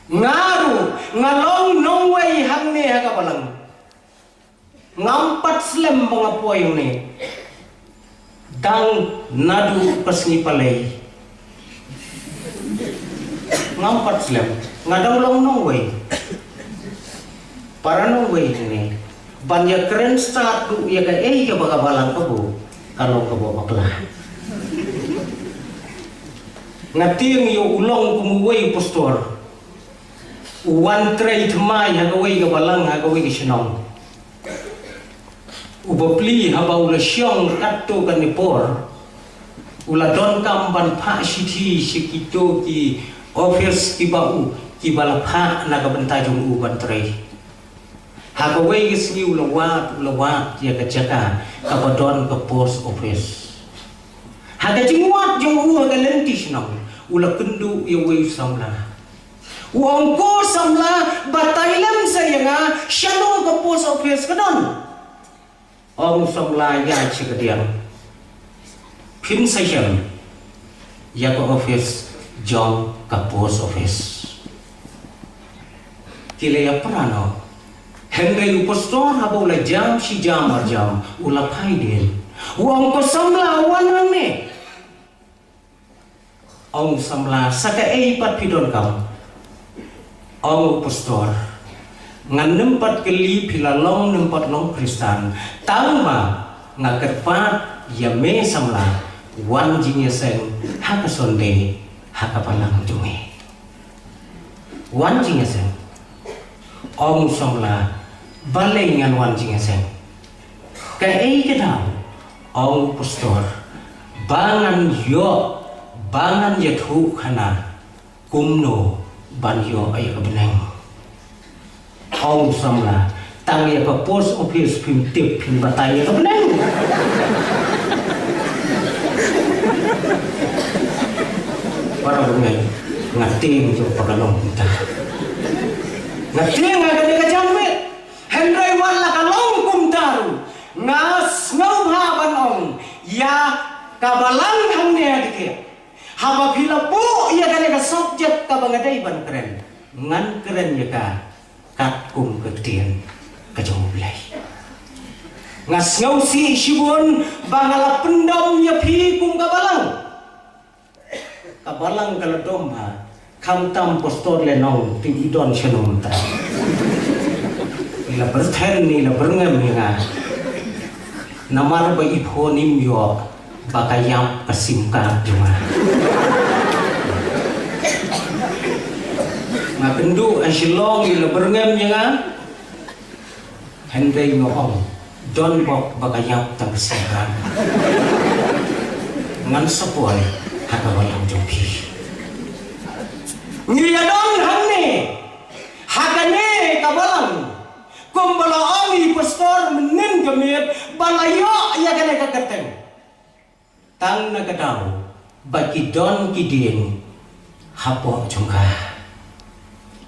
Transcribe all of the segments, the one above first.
ngaru ngalong nongway hangne hakabalang ngampat slem pangapoy ni dang nadu pasni palay ngampat slem ngadang long nongway para nongway ni banya keren start tu ya ka ka bagabalang kabo kalau kabo bakla ngating yo ulong kumuway postor one trade mai hagaway ka balang hagaway ka sinong ubapli haba ula syong katto kan nipor ula don kamban pa siti sikito ki office ki bau ki balapha na ka bantajong uban trade hagaway ka sini ula wat ya ka jaka kabadon ka post office haga jingwat jong u haga lentis nang ula kendu ya way samla uang ko samla batailam saya nga syano ka post office kadon ong samla ya chikadiang pin sayam ya ka office jong ka post office kile ya prano henday upastor haba ula jam si jam arjam ula paidin uang ko samla wanang ne ong samla saka pat pidon kam ong pastor ngan nempat keli pilalong nempat long Kristan tama ngakerpat ya me samla wan jinya sen haka sonde haka palang junge wan jinya sen ong samla baleng ngan wan jinya sen ka kedau ong pastor bangan yathu khana kumno banyo ay kabeneng ong samla tang ya pa post office pim tip pim batay ya kabeneng para bungai ngating jo pagalong kita ngating agad ka jamit henry wala kalong kumtaru ngas ngau haban ong ya kabalang hangnya dikit haba pila po iya kane ka subject ka bangaday ban keren ngan keren ya ka kat kum ketien ka joblay ngas ngau si sibon bangala pendom ya pi kum kabalang kala domba kam tam postor le nong ti don shenum ta ila berthen ni la berngam nga namar ba iphonim yo bakayam pasimka cuma ngapendu asilong ila berngem nga henday ngoong don bok bakayam pasimka ngan sapoy hakawalang jopi ngiyadong hanne hakane kabalang kumbala ami pastor menin gamit balayo ya kane kakateng tang nagadao bagi don kidin hapo jongka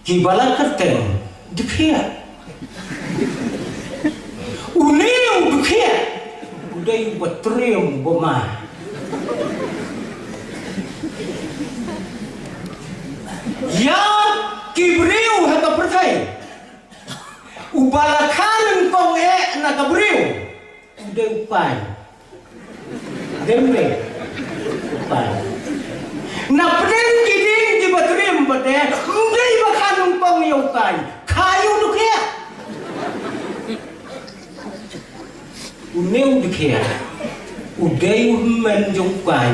kibala kerteng dikhiya uniu dikhiya udai batrem boma ya kibriu haka pertai ubalakan kong na kabriu udai upai demre pai na pren kiding di batrim bade ngai bakhanung pang yokai khayu dukhe uneu dukhe udai men jokai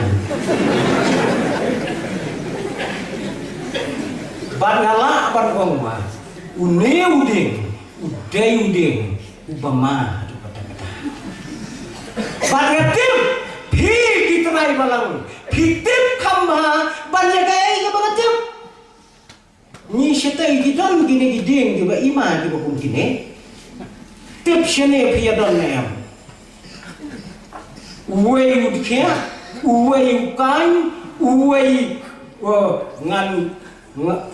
banala ban gongma uneu ding udai ding ubama bangatim phi kitrai balang phitip khamha banyagai ke bangatim ni setai gidon gine gideng di ba ima di ba kum gine tip shene phi don nem uwei udkya uwei ukan uwei ngan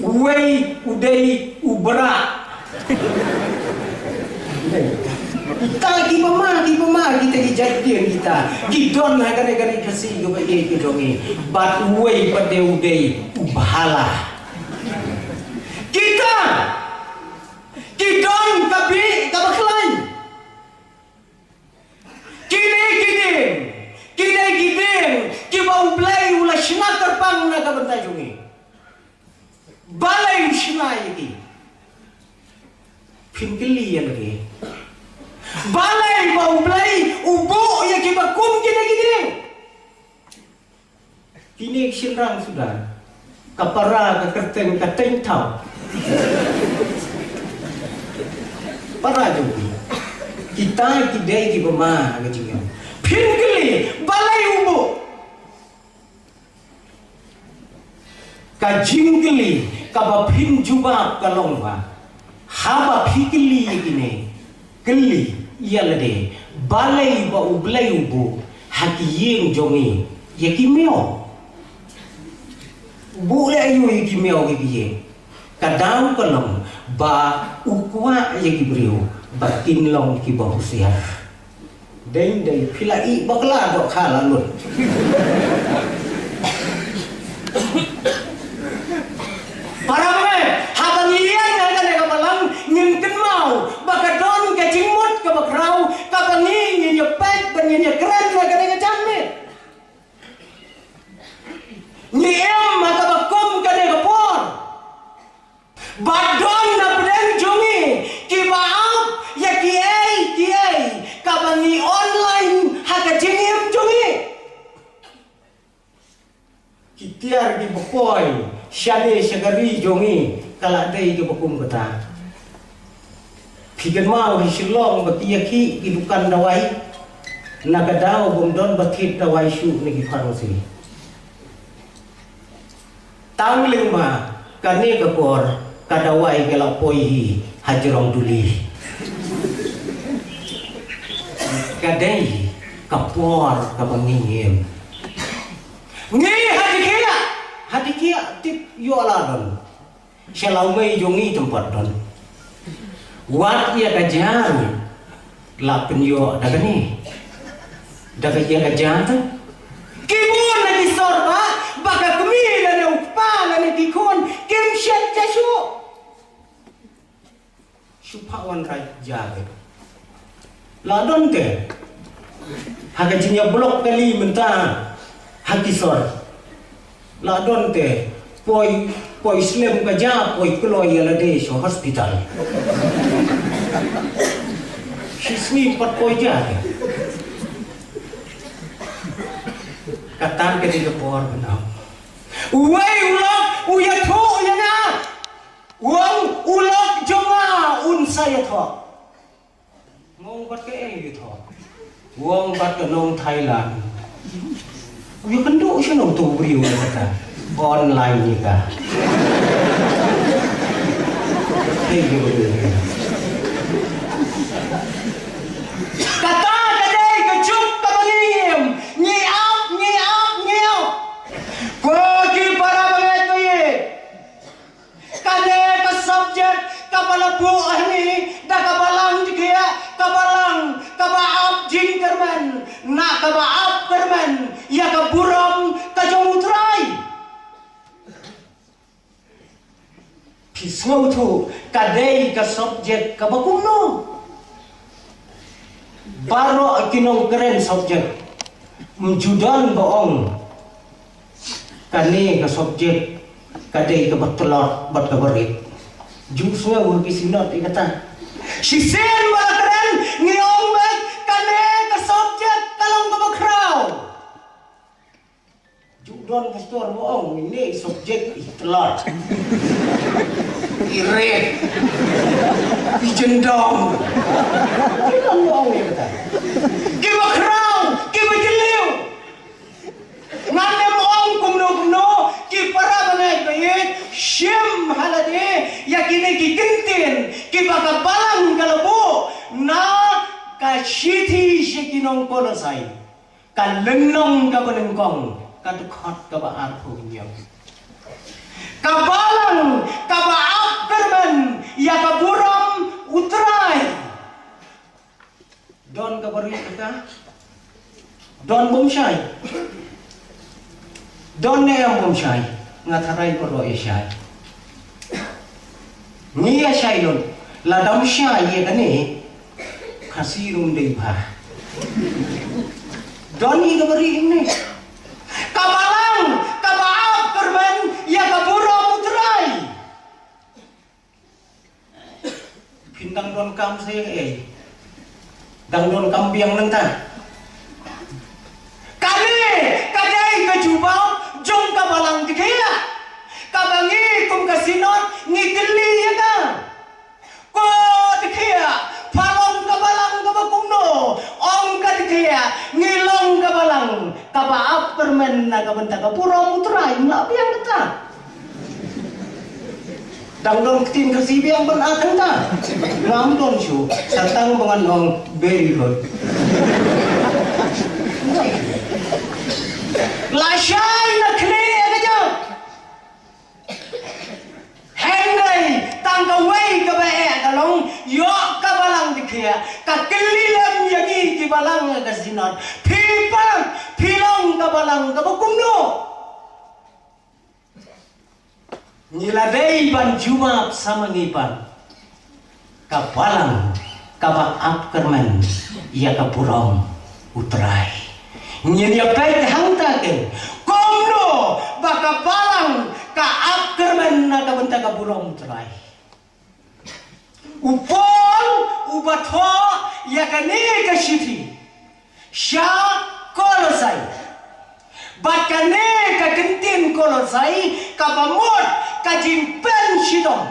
uwei udai ubra kita dijadian kita gidon na gane kasi go ba ke dongi but way pa deu dei ubahala Kita kidon kabi kabaklay. Kideng kibau blay ula shna terpang na kabantay jungi. Balay shna yaki. Pinkili yan lagi. Balay bau blay ubo yaki bakum kideng. Kini sinrang sudah. Kapara kakerteng kateng tau. Para jungi. Kita kidai kibama agak Pinkili balai ubu kajingkili kabapin jubab kalongwa haba pikili gini keli ialade balai ba ublai ubu hakiyeng jongi yakimeo bu ayu yakimeo giye kadang kalong ba ukwa yakibriu batin long kibahusiar Deng pilai bakla dok kalah lun. Para mengai, habang iyan nga ka nakapalang ngintin mau, baka doon ka jingmot ka bakraw, kapang nyinyapet, banyanyakran na ka nakacamit. Nyiem matabakom ka nakapor. Badon na pedang jungi, kibaap, ya kiay, kabangi online haka jingim jungi. Kitiar di bokoy, syade syagari jungi, kaladai ke bokum kata. Pigan mau hisilong bakiyaki idukan dawai, nakadaw bumdon batit dawai syuk nagi farosi. Tangling ma, kane kapor, kadawai kelapoi hajrong duli. Kadai kapor kabangingim. Ngi hadi kia tip yoladon. Shalau mai jongi tempat don. Wat ia kajar la penyo dagani. Daga ia kajar tu. Kibun lagi sorba baka kumila na upala na tikon kim shet jasu. Supawan rai jaga. Ladon ke haga jinya blok kali mentah hakisor ladon te poi slim kaja poi kloy alade so hospital sismi pat poi jaga katan ke di por benau uai ulok uya tho yana uang ulok jonga un saya tho ngong bat ke tho uang bat ke nong Thailand uya kendo siya nong tu beriu kata online ni ka kata kadai kecup kabangim nyiap koki para banget tu ye kane ka subject kapala bu ahni da kabalang dikia kabalang kabaap jingkerman na kabaap kerman ya kaburam kajomutrai pisau tu kadai ka subject kabakuno baro kinong keren subject menjudan boong kani ka subject kadai ka batolot bat ka barit juswa wo kisinot ikata sisen balakren ngiong bat kani ka subject kalong ka bakraw judon pastor boong ini subject itelot iret ijendong kalong boong ikata kiba kraw kiba jeliu nganem ong kumno ki para banay kayet shem halade yakine ki kintin ki bakabalang kalabo na ka shithi shikinong polosai ka lengnong ka banengkong ka dukhot ka baar punyam kabalang ka baap kerman ya ka buram utrai don ka bari ka don bomsyai don ne yang bomsyai ngatarai poro isyai Nia shailon la dam sha ye kane khasirum dei ba doni ka bari ne kabalang kabaab permen ya kaburo mutrai pindang don kam saya dang don kam biang nang ta kali kadai ka jubau jong kabalang dikaya kabangi kum kasinot ngitili ya ka ko dikaya palong kabalang kabakungno ong ka dikaya ngilong kabalang kabaap permen na kabenta kapuro mutrai ngapi yang kata dangdong tin kasibi yang benakan ta ngam don shu satang bangan ong very good lashai na kne aja hengai tangga wei ka ba kalong yo ka balang dikya ka kelilam yagi ki balang ka sinat phipan philong ka balang ka bukungno niladai ban jumap sama ngipan ka balang ka ba apkerman ya ka purong utrai nyinya pay hangta ke komno baka balang ka apkerman na ka benta ka purong utrai upol ubatho ya ka ne ka shiti sha kolosai bakane ka kentin kolosai ka bamot ka jimpen shidong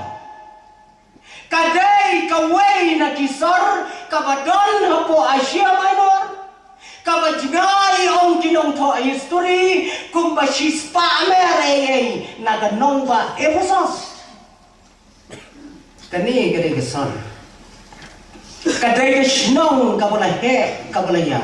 kadai ka wei na kisor ka badon hapo Asia Minor ka bajngai ong kinong to history kum ba shispa mere na ganong ba Ephesus kani kadai ka son kadai ka shnong ka bola he ka bola ya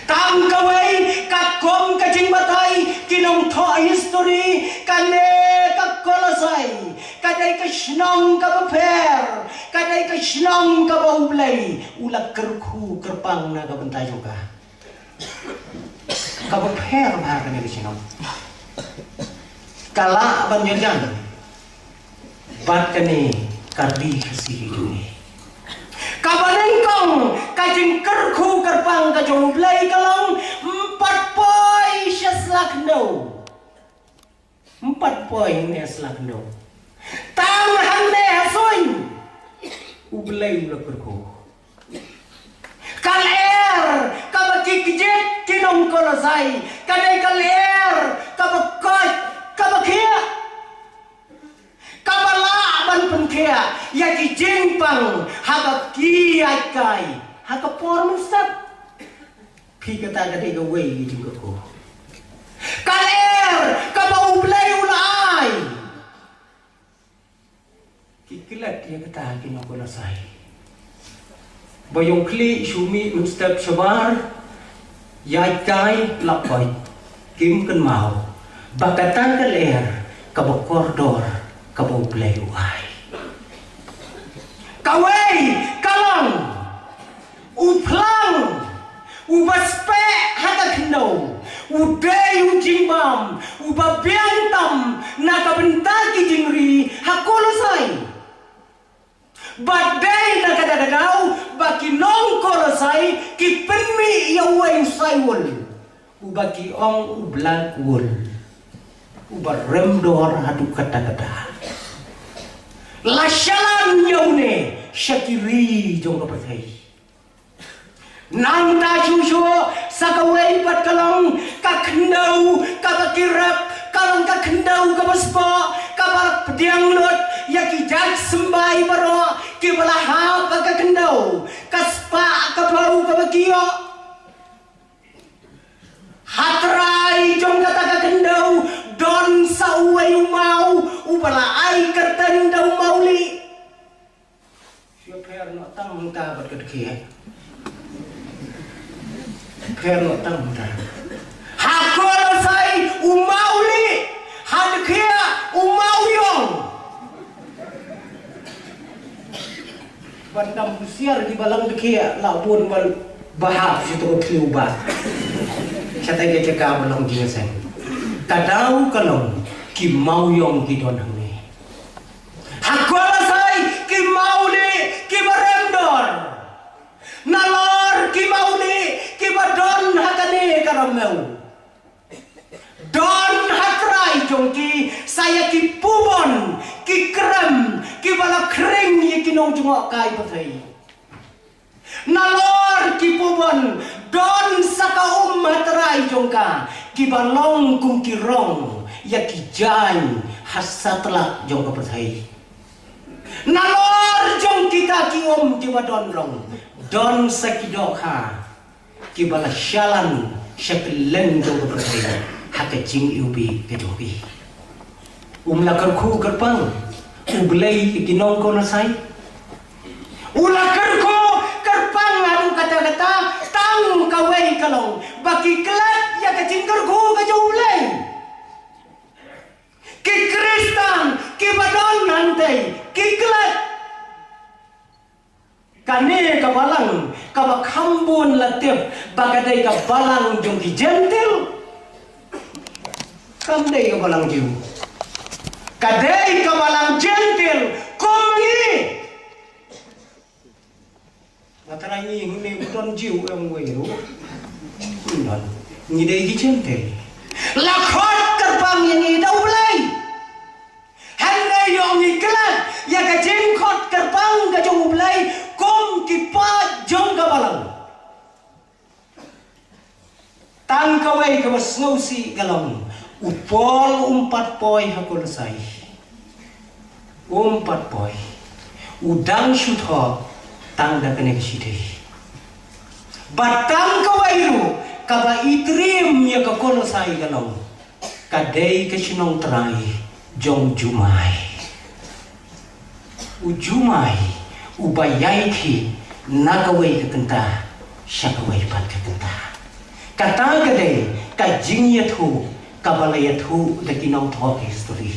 tam kawai kakom kajing batai kinong to history kane ka kolosai kadai ka shnong ka baper kadai ka shnong ka baublai ulah kerku kerpang na ka bentai juga ka baper ba kane ka shnong kala banyajan bat kane kardi kasih dunia kabarengkong kajing kerku kerpang kajong blai kalong 4 poin seslak no 4 poin ne slak no tang hande hasoin ublai ulah kerku kal air kabaki kijet kinong kolosai kadai kal air kabakot kabakia kabala ban pengkea ya ki jengpang haka kiai kai haka por mensat pi kata kadai ka wei juga ko kaler ka bau blai ulai ki kilat ya kata ki no kolosai bayong kli shumi mustap shabar yai kai lapai kim kan mau bakatan kaler ka bokordor kabau blai uai kawai kalang uplang ubaspe hata kendo udai ujimbam ubabiantam naga bentaki jingri hakolosai badai naga dadagau baki nong kolosai ki penmi yawai usaiwul ubaki ong ublang wul ubaremdor hadu kata-kata lashalan yaune syakiri jong kapatai nang ta shusho sakawai pat kalong kakendau kakakirap kalong kakendau kabaspa kabar pediang lot yaki jag sembai baro kibalaha kakendau kaspa kabau kabakio hatrai jong kata kakendau don sauway mau ubala ay kertan daw mauli siya per no tang ta bat kedkia per no tang ta hakol sai umauli hadkia umauyong bandam siar di balang dekia labun bal bahap situ kliuba siya tayo kaya balang ginseng kadau kalong ki mauyong ki don hang ni hakola kinong jungok kai pathai nalor kipubon don saka matrai jongka kibalong kum kirong ya kijan hasatla jongka pathai nalor jong kita ki kibadon rong don sakidok ha kibala syalan syaklen jongka pathai haka jing iubi kejobi lakar khu karpang ublay ikinong ko na say ulakar ko karpang adu kata-kata tang kaway kalong baki klat ya kacingkar ko ka ublay ki kristan ki badon nantay ki klat kane kabalang kabakambon latip bagaday kabalang jong ki gentle kamday kabalang jiw kadai kabalang gentle komi natara ni hune uton jiu em weru kunan ni dai ki gentle lakhot terbang yang ni daulai hanne yong ni kelat ya ka jing khot terbang ka jong ulai kom ki pa jong kabalang tang kawai ka masngausi galong upol 4 poy hakul sai 4 poy udang syutho tang da kene kishite batang kawairu kaba itrim ya ka kono sai galong kadai ka sinong trai jong jumai ujumai ubayai ki nagawai ka kenta syakawai pat ka kenta kata kadai ka jingya thu kabalaya thu da kinong thok history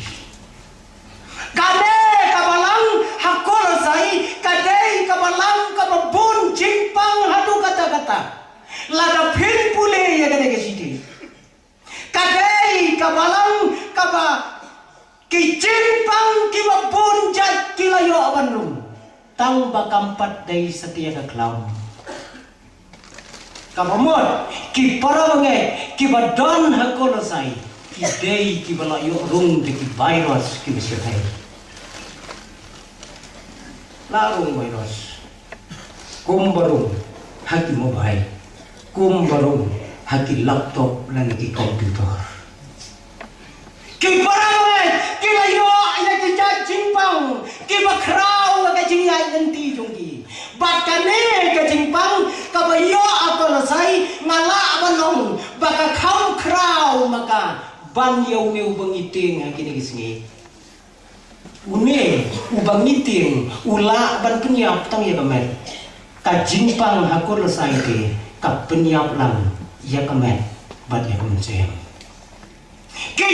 kade kabalang hakol sai kade kabalang kababun jingpang hatu kata-kata lada phin pule ya kade kesiti kade kabalang kaba ki jingpang ki babun jat kilayo abanrum tang bakampat dai setia ka klam kabamot ki parawange ki badon hakol sai ki dei ki balayo rung de ki virus ki besirhai larung virus kum barung haki mobile kum barung haki laptop lan ki komputer ki parawange ki layo ya ki jingpang ki bakrau ka jingai nanti jongki bakane ka jingpang kabayo ako sai ngala abanong baka kham krau maka ban yaw me ubang iting hakini gisngi une ubang iting ula ban penyap tang ya kamet ka jingpang hakul sai te ka penyap lang ya kamet bat ya kuncem ki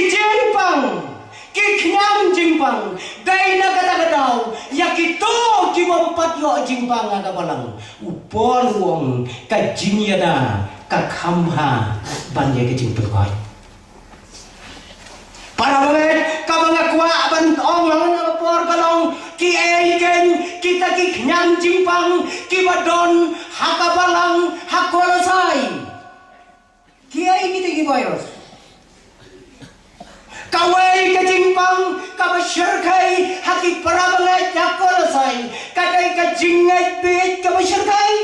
jingpang ki knyam jingpang dai na kata-katau ya kito ki mompat yo jingpang aga balang upon wong ka jinyada ka khamha ban ya ke jingpang koi para banget ka banga kwa ban ong lang na por kalong ki eiken kita ki knyam jingpang ki badon haka balang hakolosai ki ei kita ki virus kawai ka jingpang ka basyarkai haki parabangai jakol sai kadai ka jingai pet ka basyarkai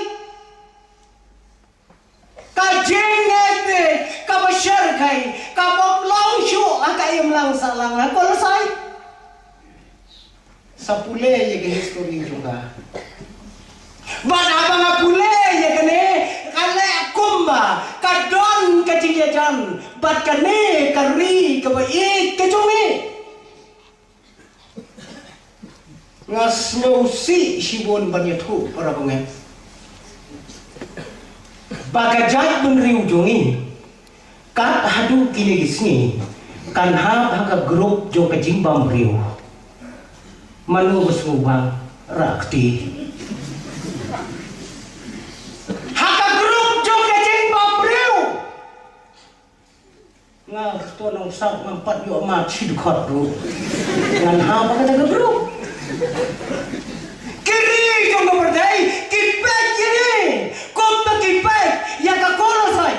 ka jingai pet ka basyarkai ka boblong syu akai mlang salang hakol sai sapule ye ke history juga bana banga pule ye kene kale kumba kadon kacijajan bat kane kari kabai kecungi ngas si sibon banyathu para pengen bagajat benriu jongi kat hadu kini gisni kan ha grup jo kajimbam riu manu besubang rakti nga to nang sak mampat yo ma chid khot ru ngan ha ba ka gabru kiri jo no berdai ki pek kiri kom ta ki pek ya ka kono sai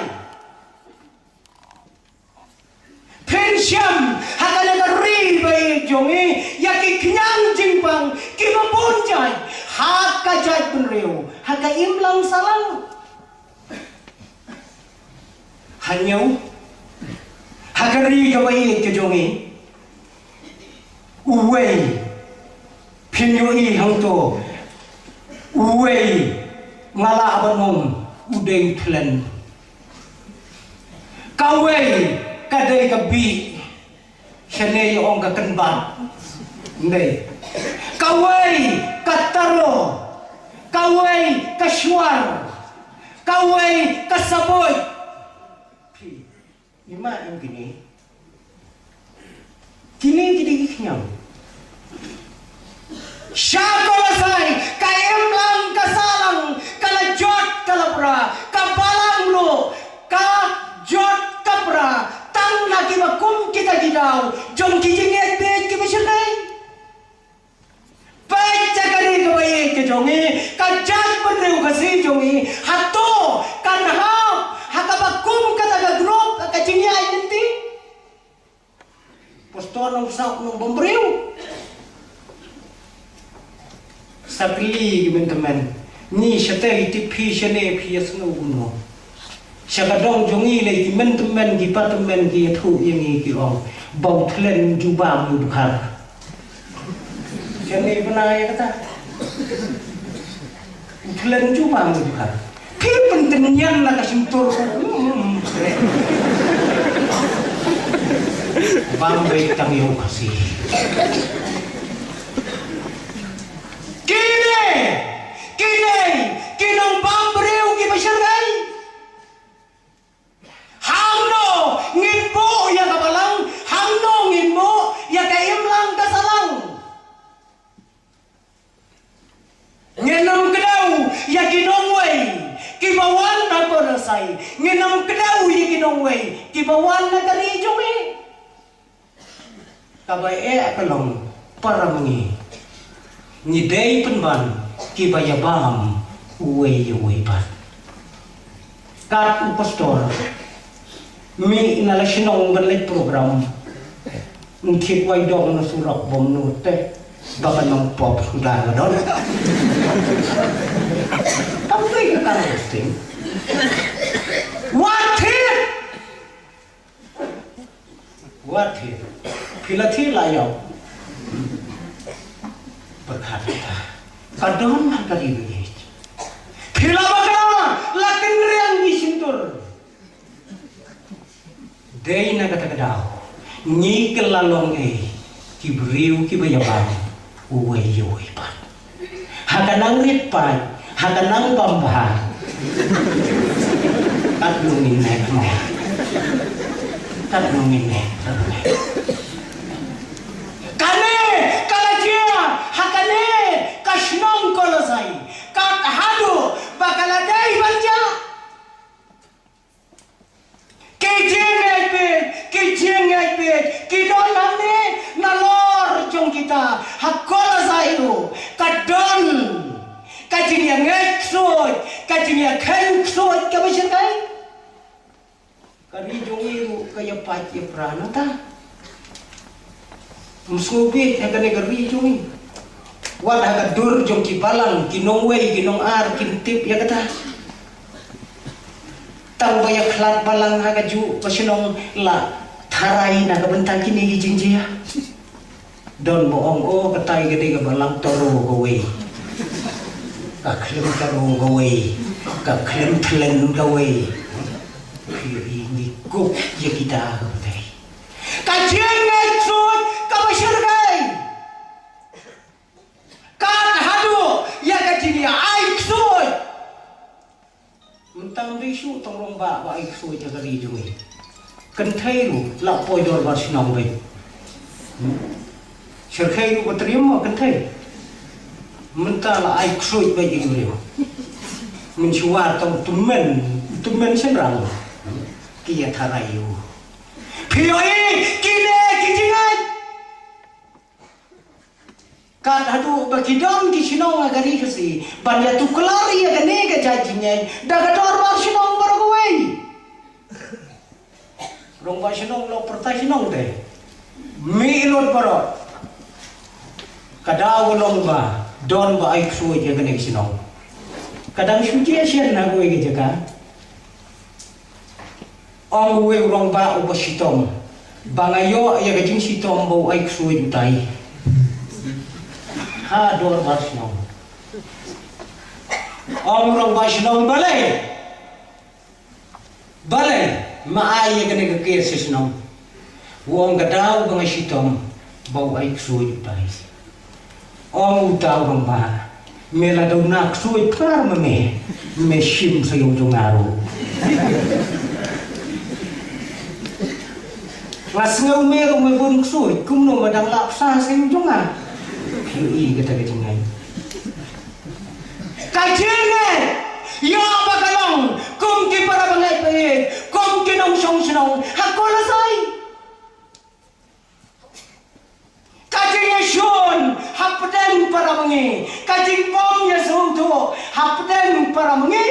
pensyam ha ka na ri bai jo mi ya ki knyang jingpang mapun jai haka jai penreu haka imlang salang hanyau hagari kawai ke jongi uwei pinyoi hangto uwei ngala abanom udeng tlen kawai kadai kabi hene ong ka kanban nei kawai kataro kawai kashwar kawai kasaboy ima yang gini kiknyam syakolasai kaem lang kasalang kalajot kalabra kabalang lo ka jot kabra tang lagi makum kita gidau jom kijinget bet kibisirkai baik cakari kawai ke jongi kajat berdeu kasi jongi hato kanham hakabakum kata grup kacinya inti postor nong sak nong bombreu sapili teman-teman ni syate tipi syane pias no uno syakadong jongi le teman-teman gi patemen gi thu yang gi ong bau tlen jubam lu bukhar syane pernah ya kata tlen jubam lu bukhar pi pentenyan la kasimtur bambe tangiu kasih kinong bambreu ki masyargay hangno ngimbo ya kabalang hangno ngimbo ya kaimlang kasalang ngenam kedaw ya kinongway kibawan na korasay ngenam kedaw ya kinongway kibawan na karijong kabay akalong para mengi ngidei penban kibaya baham uwe pat kat upastor mi inalashinong berlet program ntik wai dong na surak bom note bakan ng pop sudah don apa yang kau posting what here pilati layo berkata kadon kali ini pila bagana lakin riang disintur dei na kata kadao ni kelalong kibriu kibayabang uwe pa hakanang ritpan hakanang pambahan tatlungin nek kane kalajia hakane kashnong kolosai kat hadu bakaladai banja kijengai bet kidon namne nalor jong kita hakolosai lu kadon kajinya ngeksut kajinya kengsut kabisir kai kari jong iru kaya pati pranata musubit hagane gari jong wala ka dur jong kibalang kinongwei kinong ar kintip ya kata tang bayak klat balang haga ju pasinong la tharai na kabentang kini gijingjia don boong o katay gede ka balang toro gawei kaklem toro gawei kaklem tlen gawei ini kuk ya kita gawei kajian ngeksut kabasyargai ya kajinya aik soy mentang risu tolong ba aik soy jaga rijui kenthai lu la poi dor bar sinong be serkhai lu terima kenthai mentang la aik soy ba jigu mencuat tong tumen senrang kia tharayu phioi kine kijingai kat hadu bakidon ki sinong agari kasi banya tu kelari ya gane ga jajinya daga dorwar sinong barogwei rong ba sinong lo perta sinong de mi ilot barot Kadang long ba don ba ay suy ya kene sinong. Kadang suci sian na gue ke jaga. Ong we rong ba uba sitom. Bangayo ya kajing sitom bau ay suy utai. Ha dor ba sinong. Ong rong ba sinong balai. Balai maay ya kene ke sinong. Wong kadang bang sitom bau ay suy utai. Ong utau rong ba. Mela daw nak suy par me sim sa yung jongaro. Las ngau me ko me bun suy kum no madang lap sa yung jonga. Phi kata ke jingai. Kajene yo bakalong kum ki para bangai pe kum ki nong song sinong hakola sai. Kajing Yesun hapden para mengi, kajing bom Yesun tu hapden para mengi.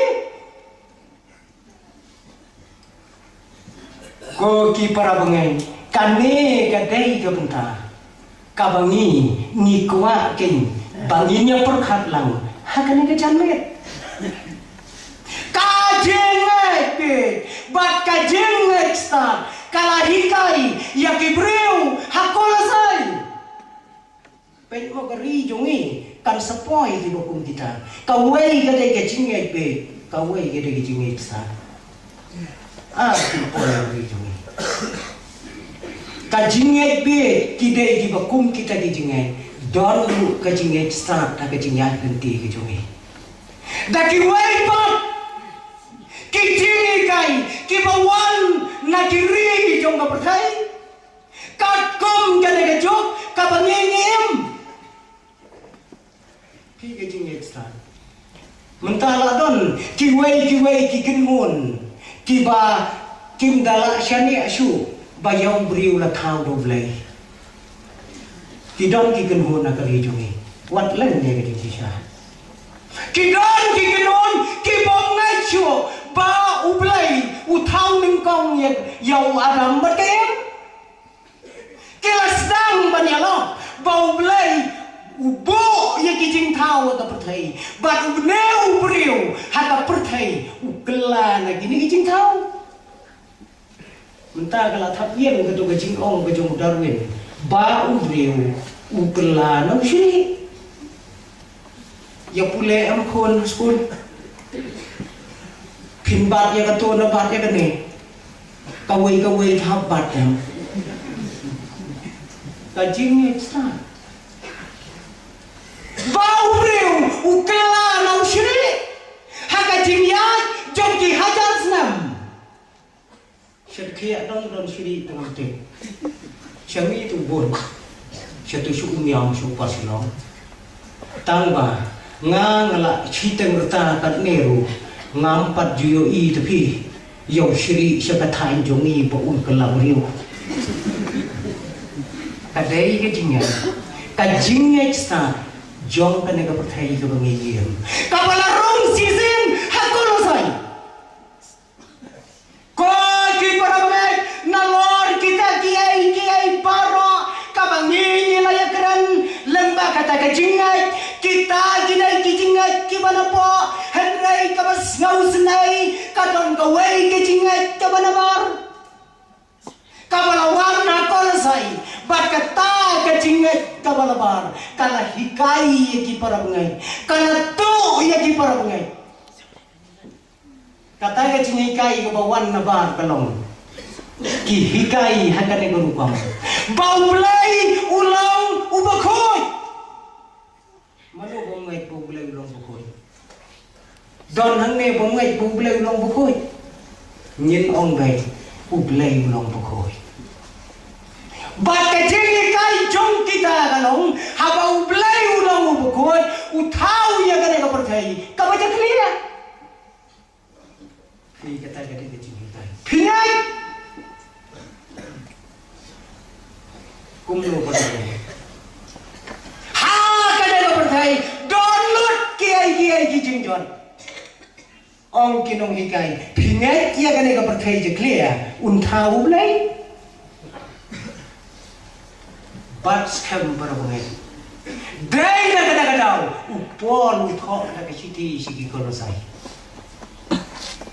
Ko ki para mengi, kane kadai ke benta, kabangi ni kuat king, banginya perkat lang, hakane ke jamet. Kajing ke, bat kajing start, kalahikai yakibreu hakola sai. Pen mo kari jongi kan sepoi di bokum kita. Kawai gede ke jingai be, kawai gede ke jingai sa. Sepoi kari jongi. Ka jingai be kide di bokum kita ke jingai. Don lu ke jingai sa ta ke jingai ganti ke jongi. Daki wai pat. Ki jingai kai, ki bawan na diri jong ka pertai. Kat kum gede ke jok ka bangengem. Ki jing ekstra mentala don ki wei ki kenmun ki ba kim dala shani asu ba yong briu la thau do blai ki don ki kenmun na kali jungi wat len ne ke ti sha ki don ki kenmun ki bom ngai chu ba u blai u thau ning kong ye yau adam ba kem ki la stang ban ya lo ba u blai ubo ya kijing tahu atau perthai, bat ubneu beriu hata perthai ukela lagi ni kijing tahu. Mentah kalau thap yen ke tu kijing ong ke jong Darwin, ba uberiu ukela nang sini. Ya pule am kon school. Pimbat ya ketua na bat ya kene. Kawai thap bat em. Kajing extra. Bau beriu, ukela nau syirik. Haka jingyak, jongki hajar senam. Syedkiak don syirik tengah te. Syami itu bon. Syatu syukum yang syupas long. Tangba, ngalak citeng reta kat neru. Ngampat juyo i tepi. Yau syirik syakatain jongi baun kela beriu. Kadai ke jingyak. Kajingyak start. Jong kan nega percaya ke bangiyem. Kapala rong season hakul sai. Ko ki para bangay na Lord kita kiai para kabangi laya keran lembah kata kajingai kita ginai kijingai kibana po henrai kabas ngau senai kadon kawai kijingai kabana bar. Kapala warna kol sai bat kata kajingai kabala bar. Kala hikai ki para bengai, kala tu ya ki para bengai. Kata ke cingai ke bawan na bar kalong. Ki hikai hakane berupam. Bau belai ulang ubakoi. Malu bongai bau belai ulang bakoi. Don hangne bongai bau belai ulang bakoi. Nyin ong bai ubelai ulang bakoi. Baca jengi kai jong kita kalong haba ublai ulang ubukoi utau ya kane ka percaya ka baca clear ni kata kata jengi kai pinai kumno percaya ha kane ka percaya download kiai jingjon ong kinong hikai pinai ya kane ka percaya je clear untau ublai bat scam para bengai Dai na kadang-kadang upon uthok na kasiti sigi kolosai.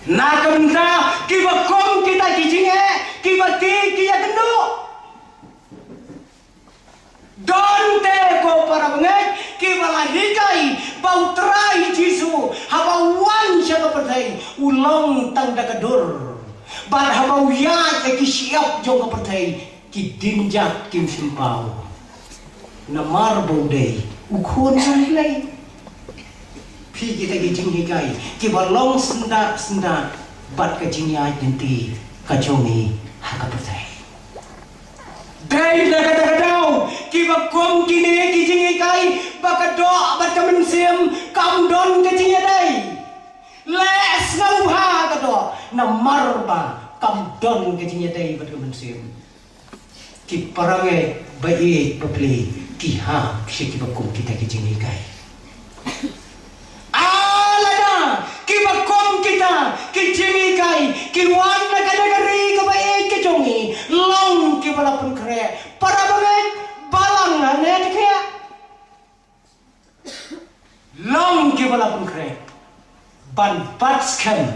Na kamta kiba kom kita kijinge kiba ti kiya kendo. Donte ko para banget kiba lahikai bau terai Jisu habawan siya kapatay ulong tang dakadur. Ban habau ya ki siap jong kapatay ki dinjak kim simpau. Na marbo day ukhon nilai. Pi kita kijing hikai kiba long senda bat kajingnya dinti kajongi hakapatay. Dai na kadang-kadang kiba kom kini kijing hikai baka do baka mensim kam don kajingnya dai. Les ngau ha kado na marba kam don kajingnya dai baka mensim. Ki parange baik bapli ki ha kiba kom kita kijing hikai. Kiba kom kita kijingi kai kiwan na kadagari kabai kejongi long kibala pun kre para banget balang hanet kaya long kibala pun kre ban patskan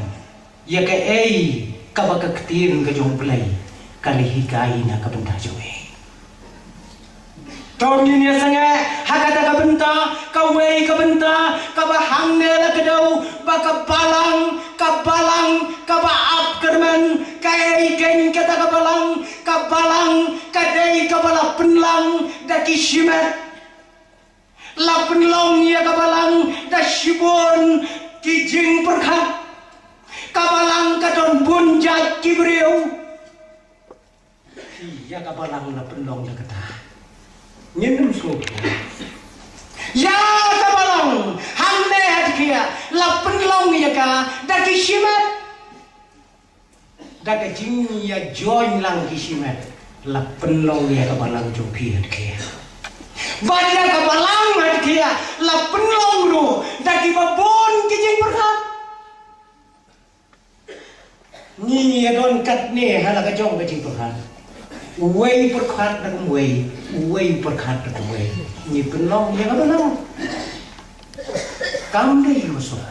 ya ka ei kabaka ketir kejong play kali hikai na kabenta joe Tongin ya sange hakata kabenta kawei kabenta kabahang nela kedau baka balang kaba ap kerman kai ken kata kabalang kadai kabala penlang daki shimet la penlong ya kabalang da shibon kijing perkhat kabalang kadon bunjat kibreu ya kabalang la penlong da kata Nyendum suku. Ya kabalang hamne hatkia la penlong ya ka daki shimat daki jing ya join lang ki shimat la penlong ya kabalang jopi hatkia bada kabalang hatkia la penlong ru daki babon ki jing perkat ni ya don kat ne hala ka jong ka jing perkat Uway perkat na uway perkat na uway. Ni penlong yang apa nama? Kamu dah Yusuf.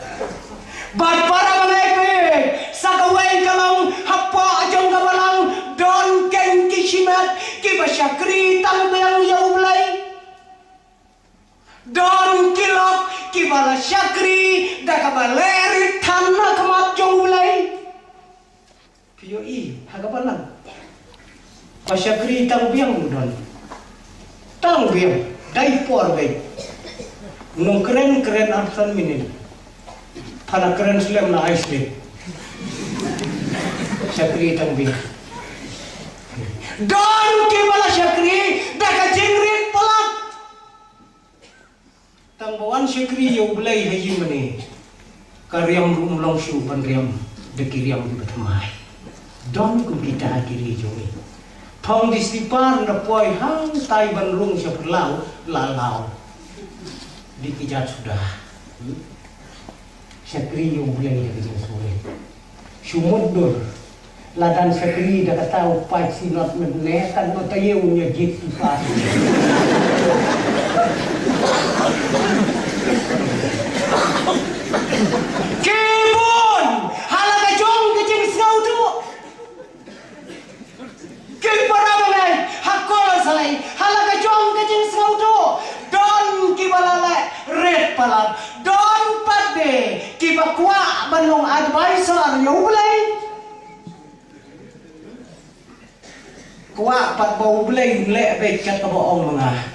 Bad para mengapai sakaway kalong hapa ajong kabalang don ken kishimat kibashakri talbayang yaulay. Don kilok kibala syakri dakabaleri tanah kemat yaulay. Piyoi hagabalang. Pasyakri tang biang dai por bai nung keren arsan minin pada keren slam na ice cream syakri tang biang don ke bala syakri daga jengrit polak tang bawan syakri yo belai haji mani karyam rumlong shu pan riam dekiriam di batamai don kum kita akiri jomi Thong di sipar na poi hang tai banrung siya perlau lalau dikijat sudah syakri yung bulay na kajang sore sumudur ladan syakri dah kataw pait sinot mednekan matayew niya git ipa kibon halaga jong kajang snow tu Kiparabane hakol salai halaga jong kajing saudo don kibalala red palat don pade kibakwa banong advisor yulay kwa pat bau blay le be kat kaboong mga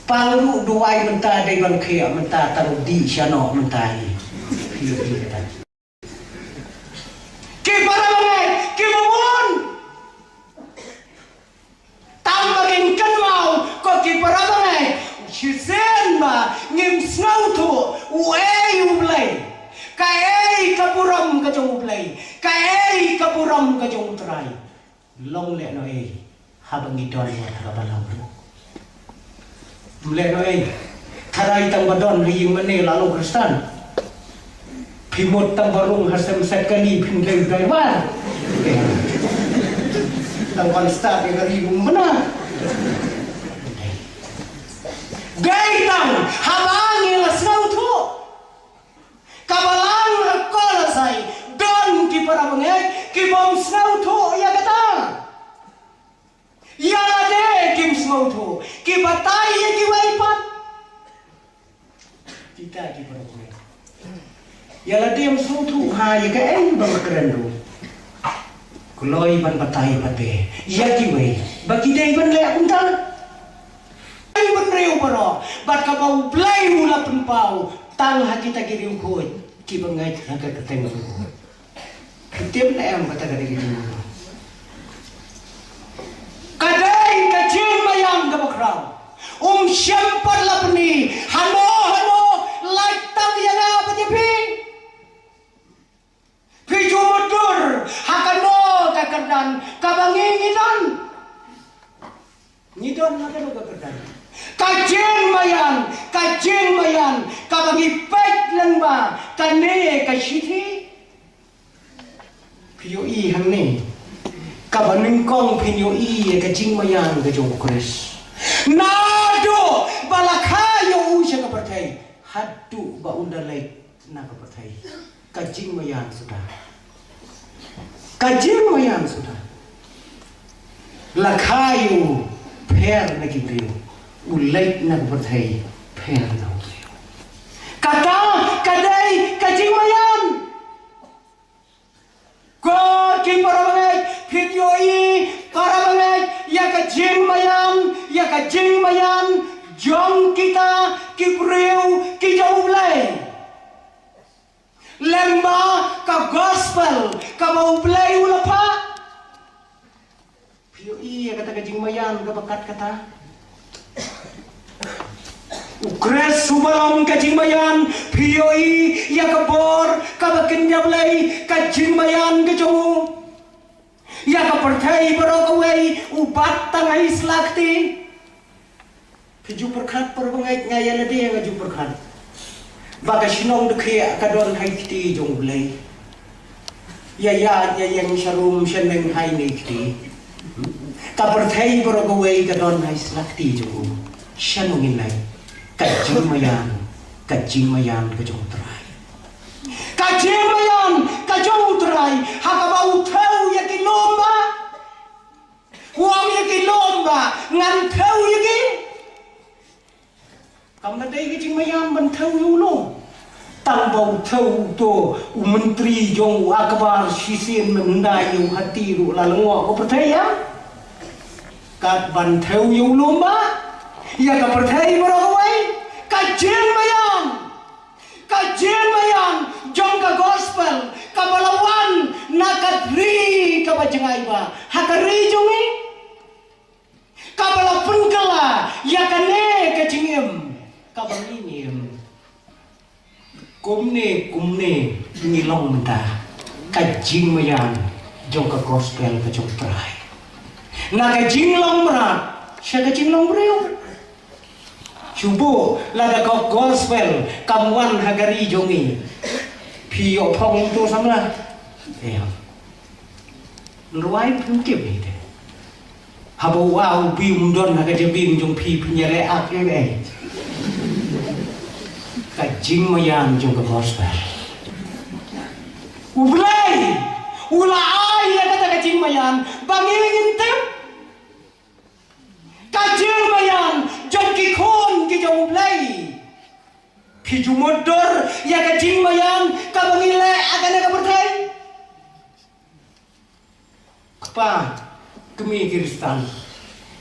pangru duway menta day ban khia menta tarudi siano menta hi kiparabane kibawon Tambagin kan mau ko ki parabangai shisen ba ngim snow to uei ublay kai kapuram ka jong ublay kai kapuram ka jong trai long le no ei habang idon wa thagabalang ru le no ei tharai tang badon ri mane lalu kristan phimot tang barung hasem sekali phindai daiwa tang konstat yang ribu mana Gaitang habangi la snautu. Kabalang hakola sai don ki para bangai ki bom snautu ya kata. Ya de kim snautu ki batai ya ki waipat. Kita ki para bangai. Ya la dem snautu ha ya ka en bang kerendu. Kuloi ban batai pate. Ya ki wai. Bagi dai ban le unta. Ban reu paro bat ka bau play mula penpau tang hati ta kiri khoi ki bangai ka ka teng ko tiap na em kata ka diri kadai ka jin mayang ka bakrau syempar la peni hano like tang ya na pati pi jumodur hakano ka kerdan ka bangi ngidon hakano ka kerdan kajeng mayan kabagi pek lengba kane kashiti pio I hang ne kabaning kong pio I kajeng mayan kajong kres nado balakayo usya kapertai hadu ba undalai na kapertai kajeng mayan sudah lakayo per na kibriu ulai nak berthai per na ulai kata kadai kajing mayan ko ki parabangai video I parabangai ya kajing mayan jong kita ki breu ki jaulai lemba ka gospel ka maulai ulapa video I ya kata kajing mayan ka bakat kata Ukres subalam kajing mayan pioi ya kabor kabakin nyablay kajing mayan kejongu ya kapertai barokawai ubat tangai slakti keju perkat perbangai ngaya lade ngaju perkat baga sinong dekhe kadon haiti jonglay ya yang sharum sheneng hai nekti kapertai barokawai kadon hai slakti jongu shanungin lai kajing mayan kajong terai hakabau tau ya ki lomba huang ya ki lomba ngan tau ya ki kamna dai kajing mayan ban tau yulo tang bau tau to menteri jong akbar sisin mendayu hati ru lalengo ko percaya kat ban tau yu lomba ya ka percaya barawai kajing mayan jong ka gospel ka balawan nakadri ka bajengai ba hakari jongi ka balapun kala ya kane kajingem ka bangingem kumne ngilong menta kajing mayan jong ka gospel ka jong terai na kajing long merat siya kajing long breu Cubo lada kau gospel kamuan hagari jongi pio pong itu sama ya ruai pungkip ini habo wow bium don hagaje bim jong pi penyere ak kajing mayan jong gospel ulai ya kata kajing mayan bangingin tem kajing mayan jong kikon ki jong ulai piju modor ya kajing mayan kabangile agana kapertai kapa kemi Kristan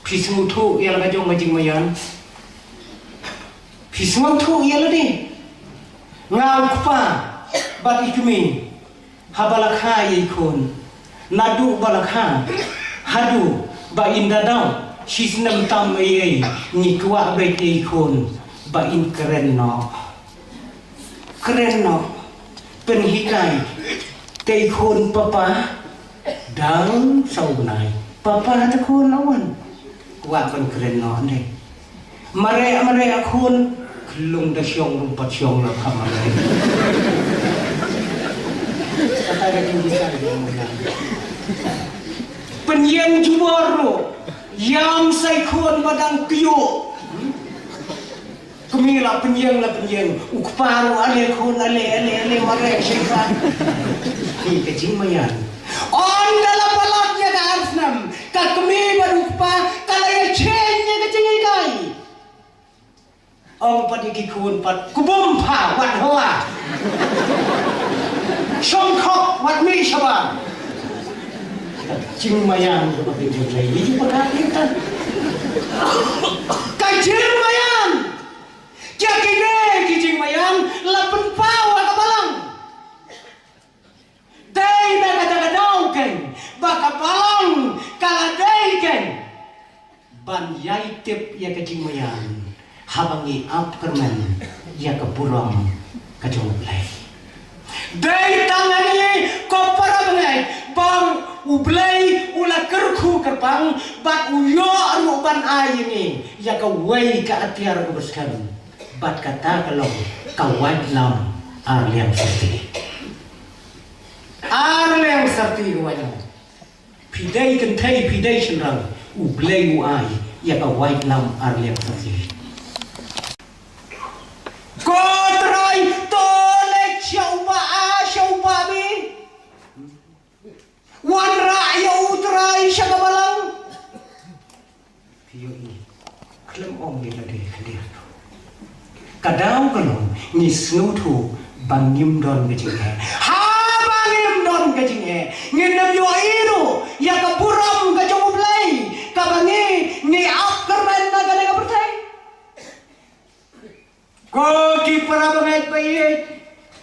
pismu tu ya la jong kajing mayan pismu tu ya la di ngau kapa bat ikmi habalakha ikon nadu balakha hadu ba indadau sisnam tam ai ni kwa be ikon ba in keren no penhikai te ikon papa dang sau nai papa ta kon awan wa ban keren no ne mare akon klung da syong rumpat syong la kamare kata ga bisa penyeng jubor yam sai khon badang pio Kemila penyeng ukparu ale khun ale marek syaitan. Ni kecing mayan. On dalam balatnya ka arsnam ka kemi barukpa kalaya chennya kecing ikai. Ong padi ki khun pat kubum pha wat hoa. Song khok wat mi shaba. Kecing mayan ko pati jai ni pakatikan. Kecing mayan. Jakine kijing mayan lapen pawa kabalang. Day na kadang-kadang baka palang kaladay ken. Ban yai tip ya kijing mayan habangi ap kerman ya keburam kajong play. Day tangani kopara bengai bang ublay ula kerku kerpang bat uyo anu ban ai ini ya ka wei ka atiar keberskan. Bat kata kalau kawan lam arliang serti kawan pidai kentai pidai senang ublay uai ya kawan lam arliang serti kotrai tolek syauba bi wan ra'ya utrai syakabalang piyo ini klem om ni lade hadir kadang kalong ni snutu bangim don kecing ha bangim don kecing nginam yo iru ya ka buram ka jong play ka bangi ni akkerman na ka ka pertai ko ki para bangai pai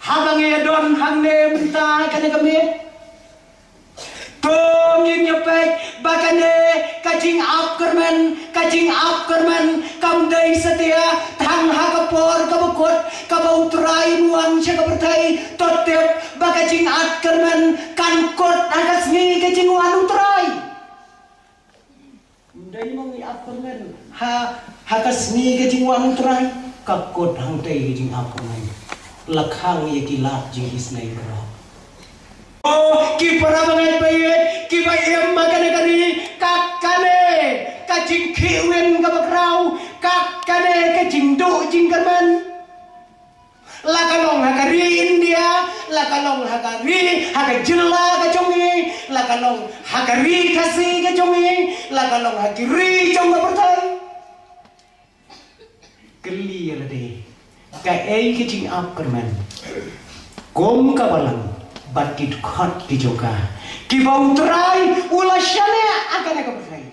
ha bangi don hangne minta ka ka me tong yin nyepek bakane kacing akkerman kam dai setia thang ha kapor kabukot kabautrai muan sya kapertai totep bakacing akkerman kan kot agasni kacing wan utrai dai mangi akkerman ha kasni kacing wan utrai kakot hang dai kacing akkerman lakhang ye kilat jing isnai bro. Oh, ki para bangai bayet, ki bayem magane kari, kakane, kacing kiwen kabakrau, kakane kacing do jing kerman. Lakalong hakari India, lakalong hakari hakajela kajongi, lakalong hakari kasi kajongi, lakalong hakiri jong kapertai. Keli alade, ka ei kacing ap kerman, kom kabalang. Batit khot di joka ki bautrai ulashane akan ka berkai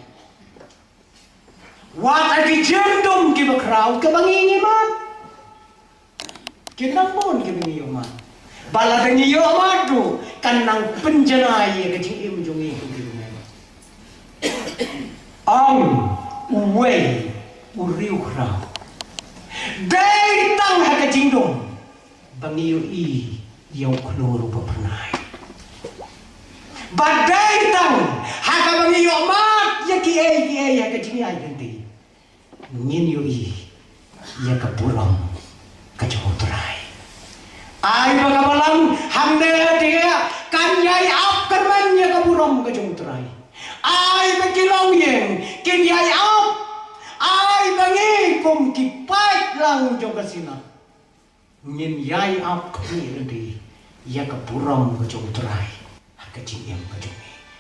wat ati jendum ki bakrau ke bangingi mat kinang pun ki bangingi mat bala dengi yo madu kanang penjenai ke jing im jongi ki bungai ang uwei uriu krau dai tang ha ke jingdum bangiyo i yang keluar rupa pernah badai tang haka bangi yo mat ya ki ya ka jini ay ganti ngin yo i ya ka buram ka jotrai ay baka balang hamde dia kan yai ap kerman ya ka buram ka jotrai ay bakilaw yen kin yai ap ay bangi kum ki pat lang jo kasina ngin yai ap kami rendi ya ka buram ka jotrai ka jing yang ka jong